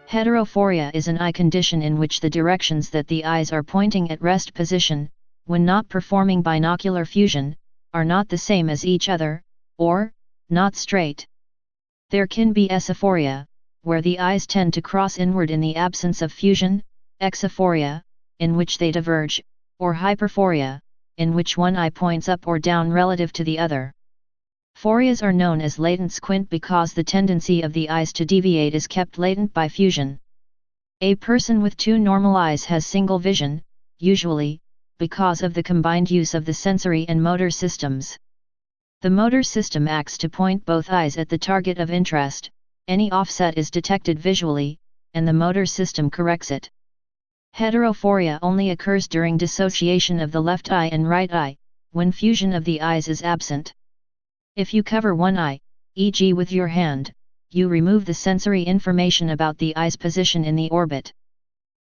Heterophoria is an eye condition in which the directions that the eyes are pointing at rest position, when not performing binocular fusion, are not the same as each other, or, not straight. There can be esophoria, where the eyes tend to cross inward in the absence of fusion, exophoria, in which they diverge, or hyperphoria, in which one eye points up or down relative to the other. Phorias are known as latent squint because the tendency of the eyes to deviate is kept latent by fusion. A person with two normal eyes has single vision, usually, because of the combined use of the sensory and motor systems. The motor system acts to point both eyes at the target of interest, any offset is detected visually, and the motor system corrects it. Heterophoria only occurs during dissociation of the left eye and right eye, when fusion of the eyes is absent. If you cover one eye, e.g. with your hand, you remove the sensory information about the eye's position in the orbit.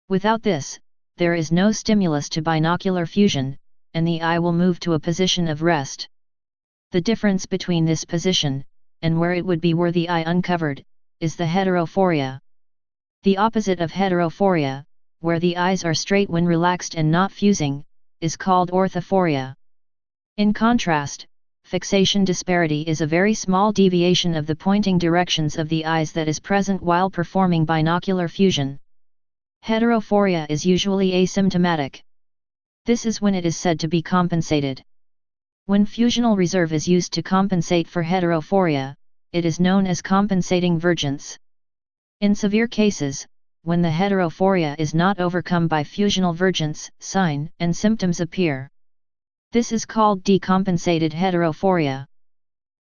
Without this, there is no stimulus to binocular fusion, and the eye will move to a position of rest. The difference between this position, and where it would be were the eye uncovered, is the heterophoria. The opposite of heterophoria, where the eyes are straight when relaxed and not fusing, is called orthophoria. In contrast, fixation disparity is a very small deviation of the pointing directions of the eyes that is present while performing binocular fusion. Heterophoria is usually asymptomatic. This is when it is said to be compensated. When fusional reserve is used to compensate for heterophoria, it is known as compensating vergence. In severe cases, when the heterophoria is not overcome by fusional vergence, sign and symptoms appear. This is called decompensated heterophoria.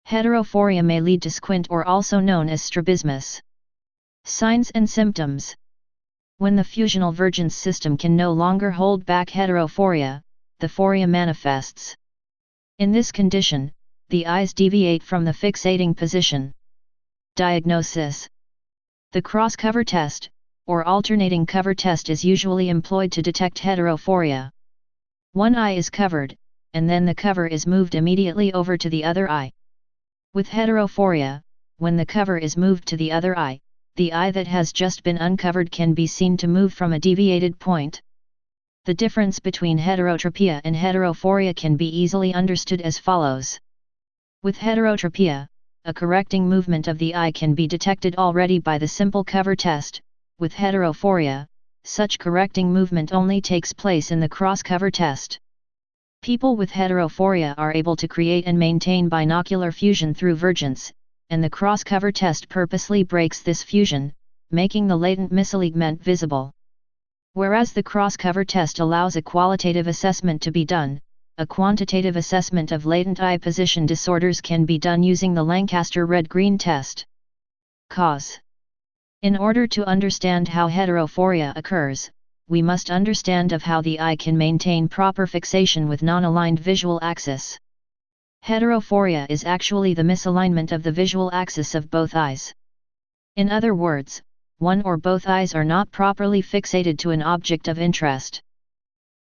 Heterophoria may lead to squint or also known as strabismus. Signs and symptoms. When the fusional vergence system can no longer hold back heterophoria, the phoria manifests. In this condition, the eyes deviate from the fixating position. Diagnosis. The cross-cover test, or alternating cover test, is usually employed to detect heterophoria. One eye is covered, and then the cover is moved immediately over to the other eye. With heterophoria, when the cover is moved to the other eye, the eye that has just been uncovered can be seen to move from a deviated point. The difference between heterotropia and heterophoria can be easily understood as follows. With heterotropia, a correcting movement of the eye can be detected already by the simple cover test. With heterophoria, such correcting movement only takes place in the cross-cover test. People with heterophoria are able to create and maintain binocular fusion through vergence, and the cross-cover test purposely breaks this fusion, making the latent misalignment visible. Whereas the cross-cover test allows a qualitative assessment to be done, a quantitative assessment of latent eye position disorders can be done using the Lancaster red-green test. Cause. In order to understand how heterophoria occurs, we must understand of how the eye can maintain proper fixation with non-aligned visual axis. Heterophoria is actually the misalignment of the visual axis of both eyes. In other words, one or both eyes are not properly fixated to an object of interest.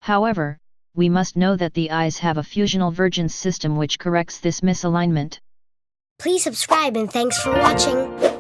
However, we must know that the eyes have a fusional vergence system which corrects this misalignment. Please subscribe and thanks for watching.